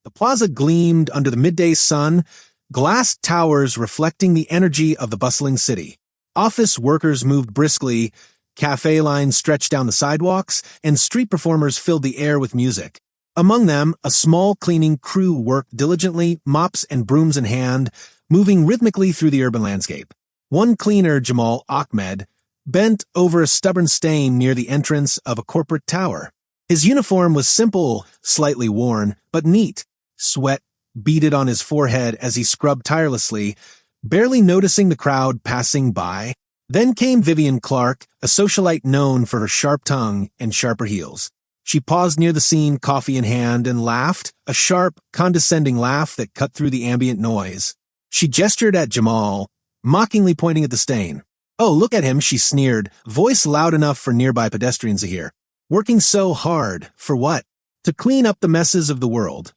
The plaza gleamed under the midday sun, glass towers reflecting the energy of the bustling city. Office workers moved briskly, cafe lines stretched down the sidewalks, and street performers filled the air with music. Among them, a small cleaning crew worked diligently, mops and brooms in hand, moving rhythmically through the urban landscape. One cleaner, Jamal Ahmed, bent over a stubborn stain near the entrance of a corporate tower. His uniform was simple, slightly worn, but neat. Sweat beaded on his forehead as he scrubbed tirelessly, barely noticing the crowd passing by. Then came Vivienne Clarke, a socialite known for her sharp tongue and sharper heels. She paused near the scene, coffee in hand, and laughed, a sharp, condescending laugh that cut through the ambient noise. She gestured at Jamal, mockingly pointing at the stain. "Oh, look at him," she sneered, voice loud enough for nearby pedestrians to hear. "Working so hard. For what? To clean up the messes of the world."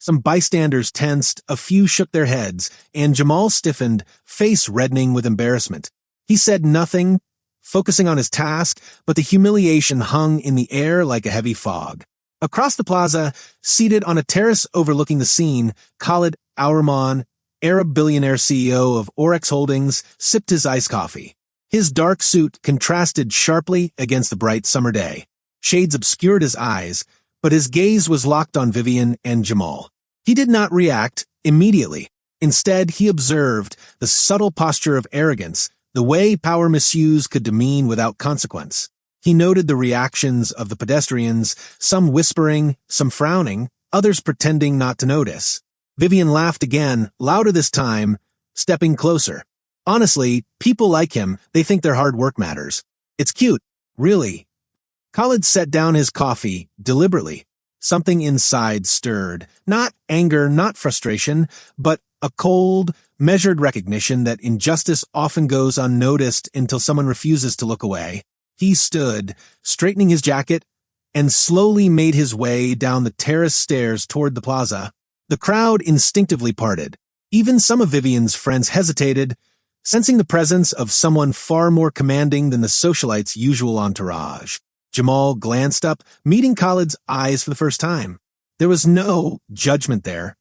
Some bystanders tensed, a few shook their heads, and Jamal stiffened, face reddening with embarrassment. He said nothing, focusing on his task, but the humiliation hung in the air like a heavy fog. Across the plaza, seated on a terrace overlooking the scene, Khalid Al-Rahman, Arab-billionaire CEO of Aurex Holdings, sipped his iced coffee. His dark suit contrasted sharply against the bright summer day. Shades obscured his eyes, but his gaze was locked on Vivienne and Jamal. He did not react immediately. Instead, he observed the subtle posture of arrogance, the way power misuse could demean without consequence. He noted the reactions of the pedestrians, some whispering, some frowning, others pretending not to notice. Vivienne laughed again, louder this time, stepping closer. "Honestly, people like him, they think their hard work matters. It's cute, really." Khalid set down his coffee, deliberately. Something inside stirred. Not anger, not frustration, but a cold, measured recognition that injustice often goes unnoticed until someone refuses to look away. He stood, straightening his jacket, and slowly made his way down the terrace stairs toward the plaza. The crowd instinctively parted. Even some of Vivienne's friends hesitated, sensing the presence of someone far more commanding than the socialite's usual entourage. Jamal glanced up, meeting Khalid's eyes for the first time. There was no judgment there,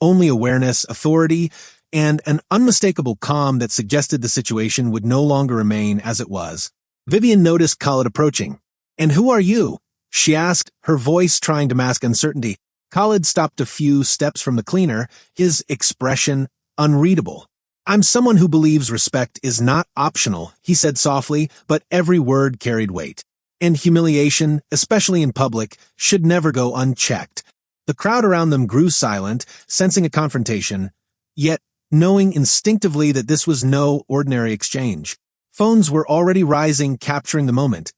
only awareness, authority, and an unmistakable calm that suggested the situation would no longer remain as it was. Vivienne noticed Khalid approaching. "And who are you?" she asked, her voice trying to mask uncertainty. Khalid stopped a few steps from the cleaner, his expression unreadable. "I'm someone who believes respect is not optional," he said softly, but every word carried weight. "And humiliation, especially in public, should never go unchecked." The crowd around them grew silent, sensing a confrontation, yet knowing instinctively that this was no ordinary exchange. Phones were already rising, capturing the moment.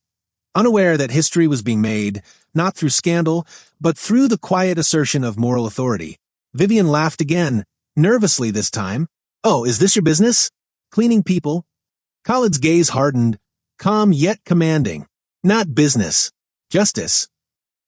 Unaware that history was being made, not through scandal, but through the quiet assertion of moral authority. Vivienne laughed again, nervously this time. "Oh, is this your business? Cleaning people?" Khalid's gaze hardened, calm yet commanding. "Not business. Justice."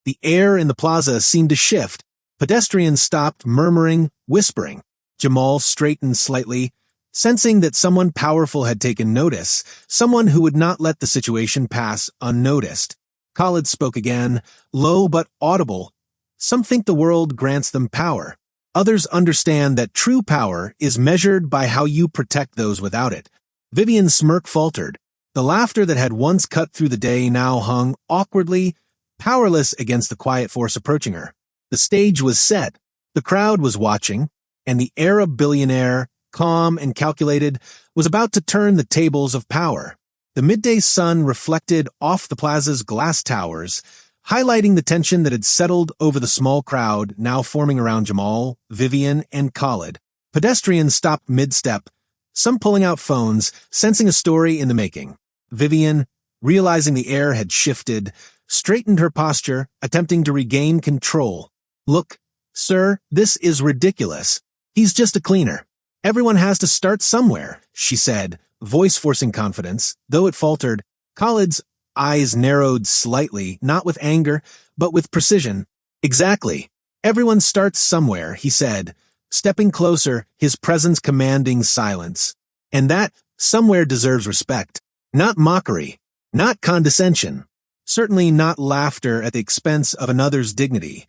The air in the plaza seemed to shift. Pedestrians stopped, murmuring, whispering. Jamal straightened slightly, sensing that someone powerful had taken notice, someone who would not let the situation pass unnoticed. Khalid spoke again, low but audible. "Some think the world grants them power. Others understand that true power is measured by how you protect those without it." Vivienne's smirk faltered. The laughter that had once cut through the day now hung awkwardly, powerless against the quiet force approaching her. The stage was set. The crowd was watching, and the Arab billionaire, calm and calculated, was about to turn the tables of power. The midday sun reflected off the plaza's glass towers, highlighting the tension that had settled over the small crowd now forming around Jamal, Vivienne, and Khalid. Pedestrians stopped mid-step, some pulling out phones, sensing a story in the making. Vivienne, realizing the air had shifted, straightened her posture, attempting to regain control. "Look, sir, this is ridiculous. He's just a cleaner. Everyone has to start somewhere," she said, voice forcing confidence, though it faltered. Khalid's eyes narrowed slightly, not with anger, but with precision. "Exactly. Everyone starts somewhere," he said, stepping closer, his presence commanding silence. "And that somewhere deserves respect. Not mockery, not condescension. Certainly not laughter at the expense of another's dignity."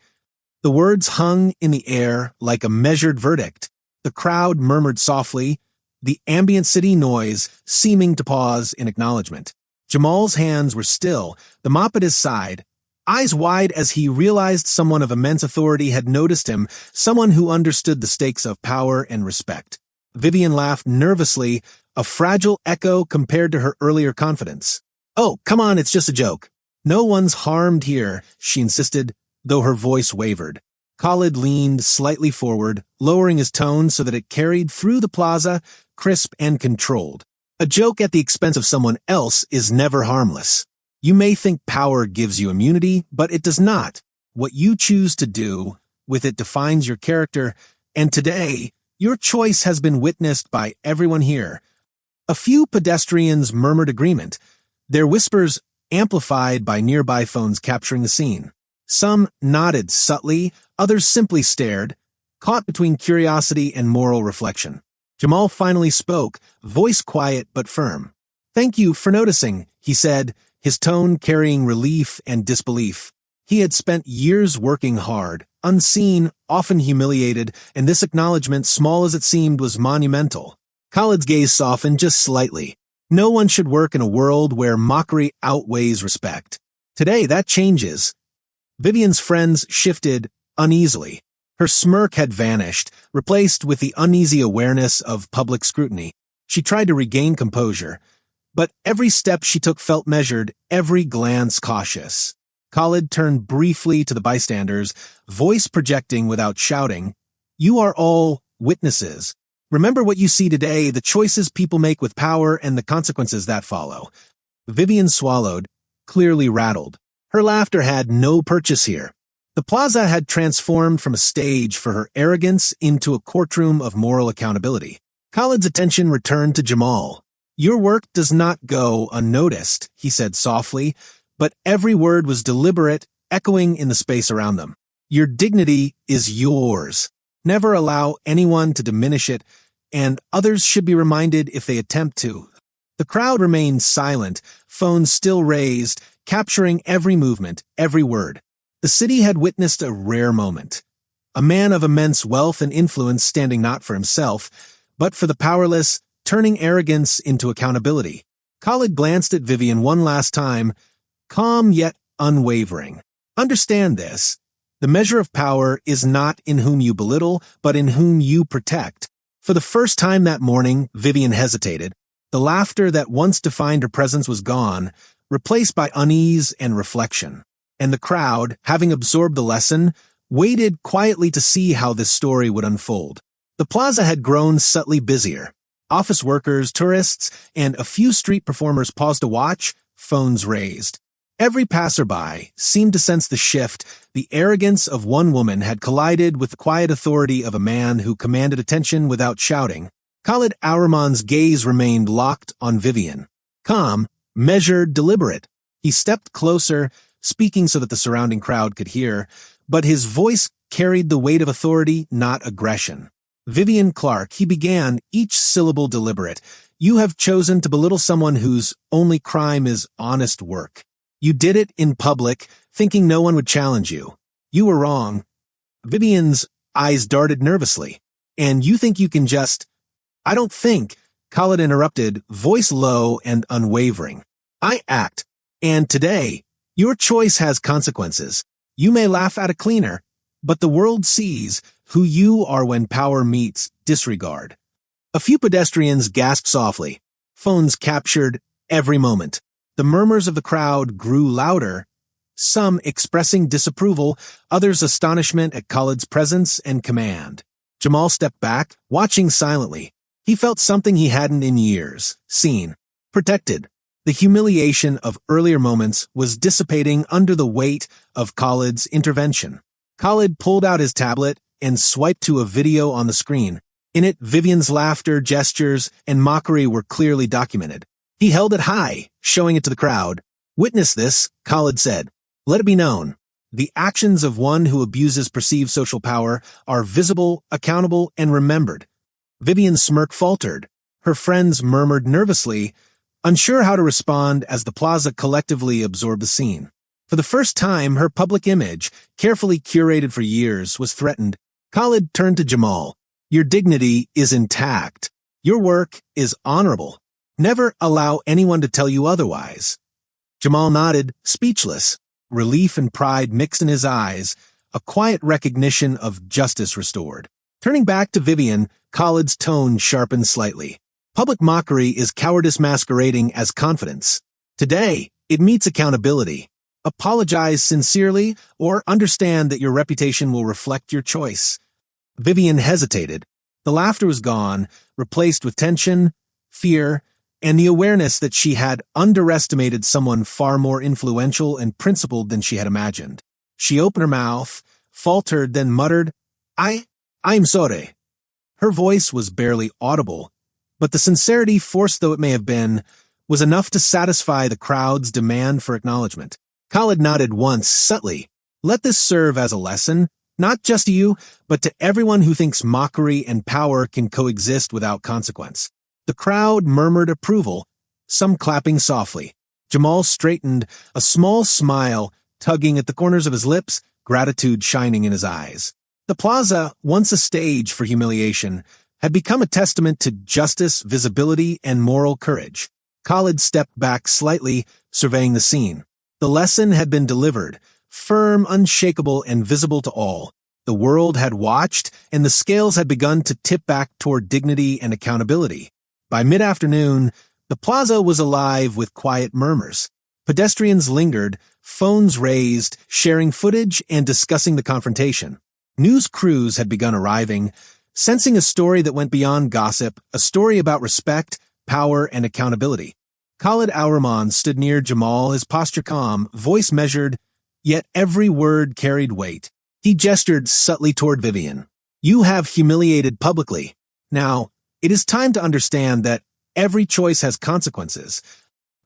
The words hung in the air like a measured verdict. The crowd murmured softly, the ambient city noise seeming to pause in acknowledgement. Jamal's hands were still, the mop at his side, eyes wide as he realized someone of immense authority had noticed him, someone who understood the stakes of power and respect. Vivienne laughed nervously, a fragile echo compared to her earlier confidence. "Oh, come on, it's just a joke. No one's harmed here," she insisted, though her voice wavered. Khalid leaned slightly forward, lowering his tone so that it carried through the plaza, crisp and controlled. "A joke at the expense of someone else is never harmless. You may think power gives you immunity, but it does not. What you choose to do with it defines your character, and today, your choice has been witnessed by everyone here." A few pedestrians murmured agreement, their whispers amplified by nearby phones capturing the scene. Some nodded subtly, others simply stared, caught between curiosity and moral reflection. Jamal finally spoke, voice quiet but firm. "Thank you for noticing," he said, his tone carrying relief and disbelief. He had spent years working hard, unseen, often humiliated, and this acknowledgement, small as it seemed, was monumental. Khalid's gaze softened just slightly. No one should work in a world where mockery outweighs respect. Today, that changes. Vivienne's friends shifted uneasily. Her smirk had vanished, replaced with the uneasy awareness of public scrutiny. She tried to regain composure, but every step she took felt measured, every glance cautious. Khalid turned briefly to the bystanders, voice projecting without shouting. "You are all witnesses. Remember what you see today, the choices people make with power and the consequences that follow." Vivienne swallowed, clearly rattled. Her laughter had no purchase here. The plaza had transformed from a stage for her arrogance into a courtroom of moral accountability. Khalid's attention returned to Jamal. "Your work does not go unnoticed," he said softly, but every word was deliberate, echoing in the space around them. "Your dignity is yours. Never allow anyone to diminish it, and others should be reminded if they attempt to." The crowd remained silent, phones still raised, capturing every movement, every word. The city had witnessed a rare moment. A man of immense wealth and influence standing not for himself, but for the powerless, turning arrogance into accountability. Khalid glanced at Vivienne one last time, calm yet unwavering. "Understand this. The measure of power is not in whom you belittle, but in whom you protect." For the first time that morning, Vivienne hesitated. The laughter that once defined her presence was gone, replaced by unease and reflection. And the crowd, having absorbed the lesson, waited quietly to see how this story would unfold. The plaza had grown subtly busier. Office workers, tourists, and a few street performers paused to watch, phones raised. Every passerby seemed to sense the shift. The arrogance of one woman had collided with the quiet authority of a man who commanded attention without shouting. Khalid Al-Rahman's gaze remained locked on Vivienne. Calm, measured, deliberate. He stepped closer, speaking so that the surrounding crowd could hear, but his voice carried the weight of authority, not aggression. "Vivienne Clarke," he began, each syllable deliberate, "you have chosen to belittle someone whose only crime is honest work. You did it in public, thinking no one would challenge you. You were wrong." Vivienne's eyes darted nervously. "And you think you can just—" "I don't think," Khalid interrupted, voice low and unwavering. "I act. And today, your choice has consequences. You may laugh at a cleaner, but the world sees who you are when power meets disregard." A few pedestrians gasped softly. Phones captured every moment. The murmurs of the crowd grew louder, some expressing disapproval, others astonishment at Khalid's presence and command. Jamal stepped back, watching silently. He felt something he hadn't in years, seen, protected. The humiliation of earlier moments was dissipating under the weight of Khalid's intervention. Khalid pulled out his tablet and swiped to a video on the screen. In it, Vivienne's laughter, gestures, and mockery were clearly documented. He held it high, showing it to the crowd. "Witness this," Khalid said. "Let it be known. The actions of one who abuses perceived social power are visible, accountable, and remembered." Vivienne's smirk faltered. Her friends murmured nervously, unsure how to respond as the plaza collectively absorbed the scene. For the first time, her public image, carefully curated for years, was threatened. Khalid turned to Jamal. Your dignity is intact. Your work is honorable. Never allow anyone to tell you otherwise. Jamal nodded, speechless. Relief and pride mixed in his eyes, a quiet recognition of justice restored. Turning back to Vivienne, Khalid's tone sharpened slightly. Public mockery is cowardice masquerading as confidence. Today, it meets accountability. Apologize sincerely or understand that your reputation will reflect your choice. Vivienne hesitated. The laughter was gone, replaced with tension, fear, and the awareness that she had underestimated someone far more influential and principled than she had imagined. She opened her mouth, faltered, then muttered, I'm sorry. Her voice was barely audible, but the sincerity, forced though it may have been, was enough to satisfy the crowd's demand for acknowledgement. Khalid nodded once, subtly. Let this serve as a lesson, not just to you, but to everyone who thinks mockery and power can coexist without consequence. The crowd murmured approval, some clapping softly. Jamal straightened, a small smile tugging at the corners of his lips, gratitude shining in his eyes. The Plaza, once a stage for humiliation, had become a testament to justice, visibility, and moral courage. Khalid stepped back slightly, surveying the scene. The lesson had been delivered, firm, unshakable, and visible to all. The world had watched, and the scales had begun to tip back toward dignity and accountability. By mid-afternoon, the Plaza was alive with quiet murmurs. Pedestrians lingered, phones raised, sharing footage and discussing the confrontation. News crews had begun arriving, sensing a story that went beyond gossip, a story about respect, power, and accountability. Khalid Al-Rahman stood near Jamal, his posture calm, voice measured, yet every word carried weight. He gestured subtly toward Vivienne. You have humiliated publicly. Now, it is time to understand that every choice has consequences.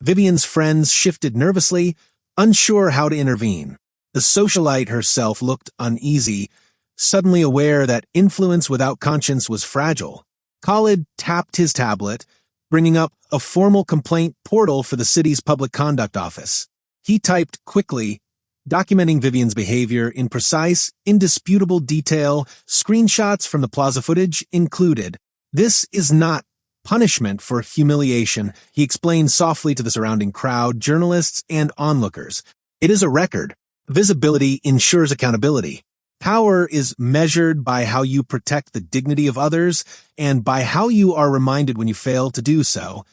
Vivienne's friends shifted nervously, unsure how to intervene. The socialite herself looked uneasy, suddenly aware that influence without conscience was fragile. Khalid tapped his tablet, bringing up a formal complaint portal for the city's public conduct office. He typed quickly, documenting Vivienne's behavior in precise, indisputable detail, screenshots from the Plaza footage included. This is not punishment for humiliation, he explained softly to the surrounding crowd, journalists, and onlookers. It is a record. Visibility ensures accountability. Power is measured by how you protect the dignity of others and by how you are reminded when you fail to do so.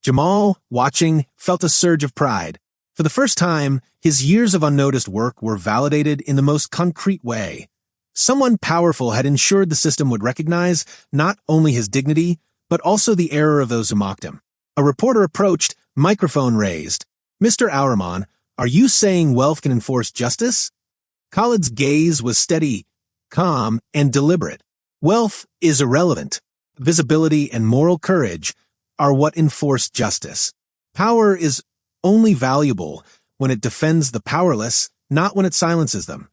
Jamal, watching, felt a surge of pride. For the first time, his years of unnoticed work were validated in the most concrete way. Someone powerful had ensured the system would recognize not only his dignity, but also the error of those who mocked him. A reporter approached, microphone raised. Mr. Al-Rahman, are you saying wealth can enforce justice? Khalid's gaze was steady, calm, and deliberate. Wealth is irrelevant. Visibility and moral courage are what enforce justice. Power is only valuable when it defends the powerless, not when it silences them.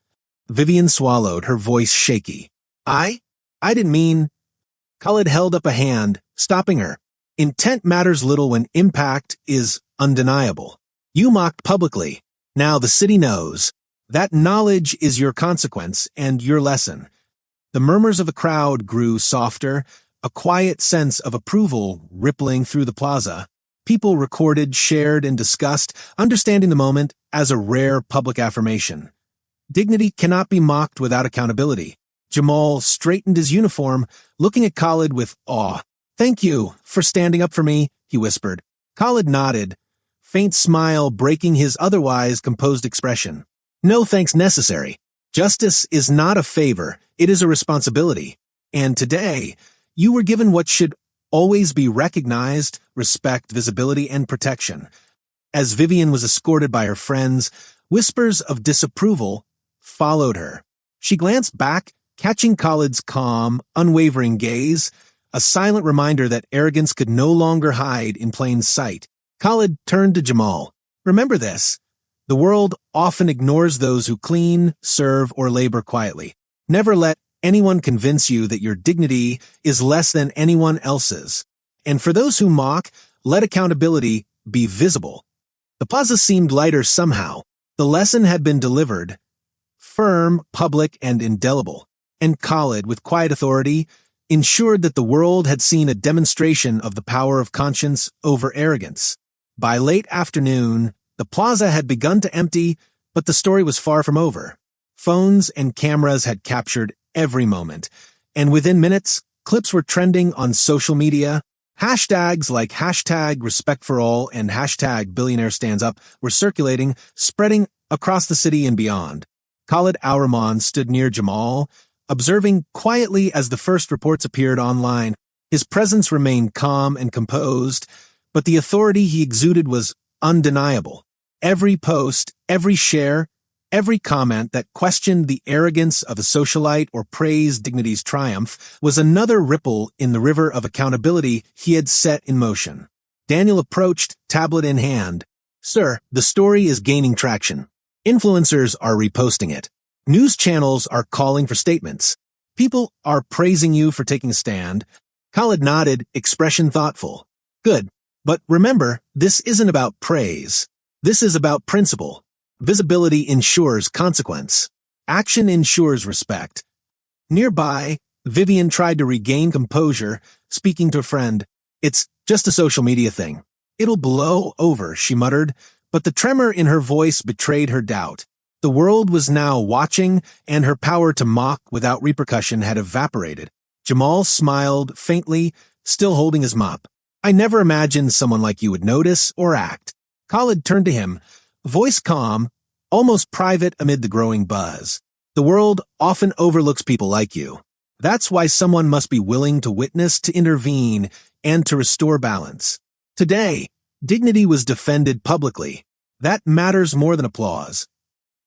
Vivienne swallowed, her voice shaky. I didn't mean... Khalid held up a hand, stopping her. Intent matters little when impact is undeniable. You mocked publicly. Now the city knows. That knowledge is your consequence and your lesson. The murmurs of the crowd grew softer, a quiet sense of approval rippling through the plaza. People recorded, shared, and discussed, understanding the moment as a rare public affirmation. Dignity cannot be mocked without accountability. Jamal straightened his uniform, looking at Khalid with awe. Thank you for standing up for me, he whispered. Khalid nodded, faint smile breaking his otherwise composed expression. No thanks necessary. Justice is not a favor, it is a responsibility. And today, you were given what should always be recognized, respect, visibility, and protection. As Vivienne was escorted by her friends, whispers of disapproval followed her. She glanced back, catching Khalid's calm, unwavering gaze, a silent reminder that arrogance could no longer hide in plain sight. Khalid turned to Jamal. Remember this. The world often ignores those who clean, serve, or labor quietly. Never let anyone convince you that your dignity is less than anyone else's. And for those who mock, let accountability be visible. The plaza seemed lighter somehow. The The lesson had been delivered, firm, public, and indelible, and Khalid, with quiet authority, ensured that the world had seen a demonstration of the power of conscience over arrogance. By late afternoon, the plaza had begun to empty, but the story was far from over. Phones and cameras had captured every moment, and within minutes, clips were trending on social media. Hashtags like #RespectForAll and #BillionaireStandsUp were circulating, spreading across the city and beyond. Khalid Al-Rahman stood near Jamal, observing quietly as the first reports appeared online. His presence remained calm and composed, but the authority he exuded was undeniable. Every post, every share, every comment that questioned the arrogance of a socialite or praised dignity's triumph was another ripple in the river of accountability he had set in motion. Daniel approached, tablet in hand. "Sir, the story is gaining traction. Influencers are reposting it. News channels are calling for statements. People are praising you for taking a stand." Khalid nodded, expression thoughtful. "Good. But remember, this isn't about praise. This is about principle. Visibility ensures consequence. Action ensures respect." Nearby, Vivienne tried to regain composure, speaking to a friend. "It's just a social media thing. It'll blow over," she muttered, but the tremor in her voice betrayed her doubt. The world was now watching, and her power to mock without repercussion had evaporated. Jamal smiled faintly, still holding his mop. "I never imagined someone like you would notice or act." Khalid turned to him, voice calm, almost private amid the growing buzz. "The world often overlooks people like you. That's why someone must be willing to witness, to intervene, and to restore balance. Today, dignity was defended publicly. That matters more than applause."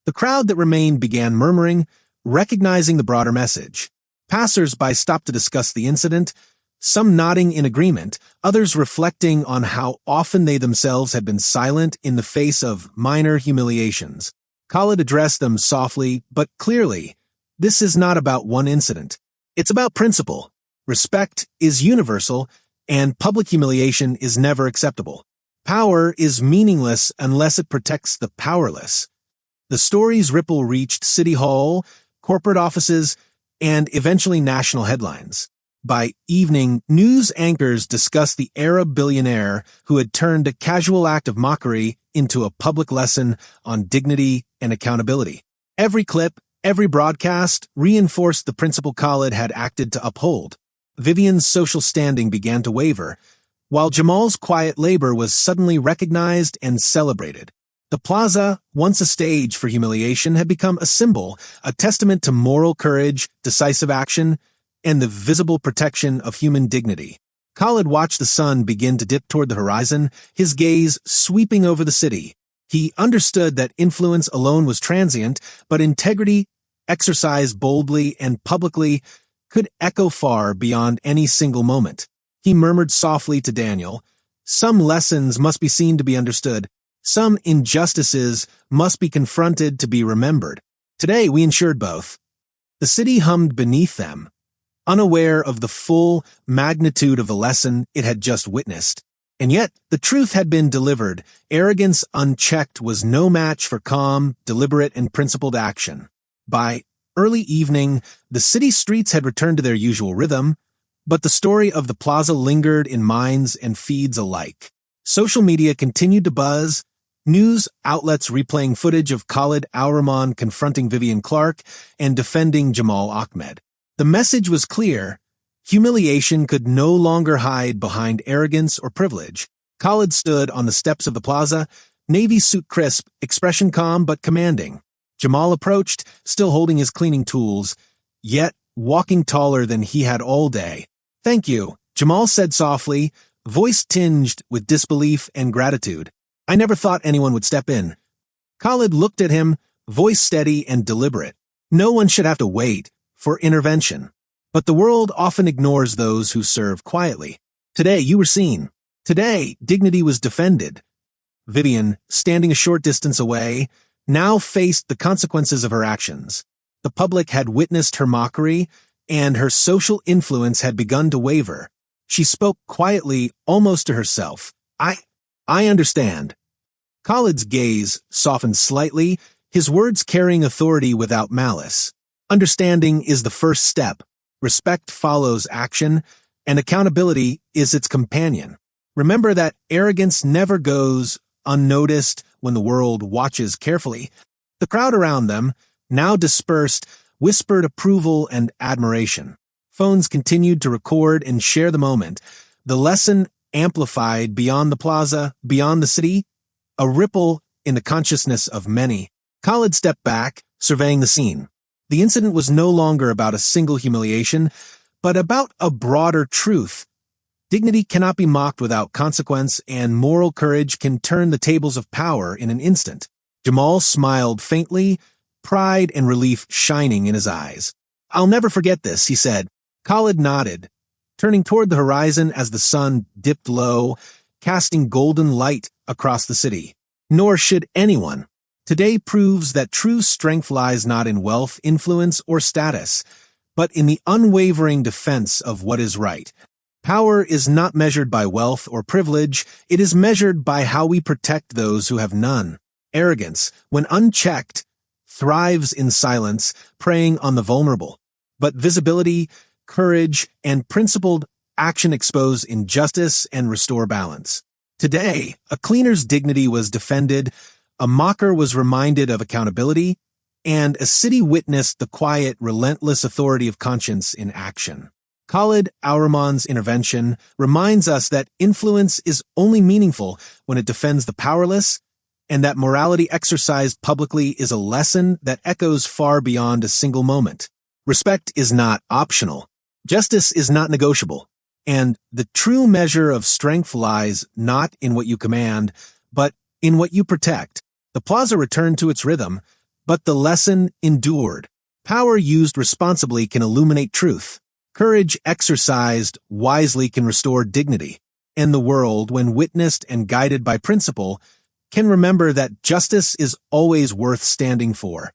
The crowd that remained began murmuring, recognizing the broader message. Passers-by stopped to discuss the incident, some nodding in agreement, others reflecting on how often they themselves had been silent in the face of minor humiliations. Khalid addressed them softly but clearly. "This is not about one incident. It's about principle. Respect is universal, and public humiliation is never acceptable. Power is meaningless unless it protects the powerless." The story's ripple reached City Hall, corporate offices, and eventually national headlines. By evening, news anchors discussed the Arab billionaire who had turned a casual act of mockery into a public lesson on dignity and accountability. Every clip, every broadcast reinforced the principle Khalid had acted to uphold. Vivienne's social standing began to waver, while Jamal's quiet labor was suddenly recognized and celebrated. The plaza, once a stage for humiliation, had become a symbol, a testament to moral courage, decisive action, and the visible protection of human dignity. Khalid watched the sun begin to dip toward the horizon, his gaze sweeping over the city. He understood that influence alone was transient, but integrity, exercised boldly and publicly, could echo far beyond any single moment. He murmured softly to Daniel, "Some lessons must be seen to be understood. Some injustices must be confronted to be remembered." Today we ensured both. The city hummed beneath them, unaware of the full magnitude of the lesson it had just witnessed. And yet, the truth had been delivered. Arrogance unchecked was no match for calm, deliberate, and principled action. By early evening, the city streets had returned to their usual rhythm, but the story of the plaza lingered in minds and feeds alike. Social media continued to buzz, news outlets replaying footage of Khalid Al-Rahman confronting Vivienne Clarke and defending Jamal Ahmed. The message was clear. Humiliation could no longer hide behind arrogance or privilege. Khalid stood on the steps of the plaza, navy suit crisp, expression calm but commanding. Jamal approached, still holding his cleaning tools, yet walking taller than he had all day. "Thank you," Jamal said softly, voice tinged with disbelief and gratitude. "I never thought anyone would step in." Khalid looked at him, voice steady and deliberate. No one should have to wait for intervention. But the world often ignores those who serve quietly. Today, you were seen. Today, dignity was defended. Vivienne, standing a short distance away, now faced the consequences of her actions. The public had witnessed her mockery, and her social influence had begun to waver. She spoke quietly, almost to herself. I understand." Khalid's gaze softened slightly, his words carrying authority without malice. Understanding is the first step. Respect follows action, and accountability is its companion. Remember that arrogance never goes unnoticed when the world watches carefully. The crowd around them, now dispersed, whispered approval and admiration. Phones continued to record and share the moment. The lesson amplified beyond the plaza, beyond the city, a ripple in the consciousness of many. Khalid stepped back, surveying the scene. The incident was no longer about a single humiliation, but about a broader truth. Dignity cannot be mocked without consequence, and moral courage can turn the tables of power in an instant. Jamal smiled faintly, pride and relief shining in his eyes. "I'll never forget this," he said. Khalid nodded, turning toward the horizon as the sun dipped low, casting golden light across the city. Nor should anyone. Today proves that true strength lies not in wealth, influence, or status, but in the unwavering defense of what is right. Power is not measured by wealth or privilege, it is measured by how we protect those who have none. Arrogance, when unchecked, thrives in silence, preying on the vulnerable. But visibility, courage, and principled action expose injustice and restore balance. Today, a cleaner's dignity was defended, a mocker was reminded of accountability, and a city witnessed the quiet, relentless authority of conscience in action. Khalid Al-Rahman's intervention reminds us that influence is only meaningful when it defends the powerless, and that morality exercised publicly is a lesson that echoes far beyond a single moment. Respect is not optional. Justice is not negotiable. And the true measure of strength lies not in what you command, but in what you protect. The plaza returned to its rhythm, but the lesson endured. Power used responsibly can illuminate truth. Courage exercised wisely can restore dignity. And the world, when witnessed and guided by principle, can remember that justice is always worth standing for.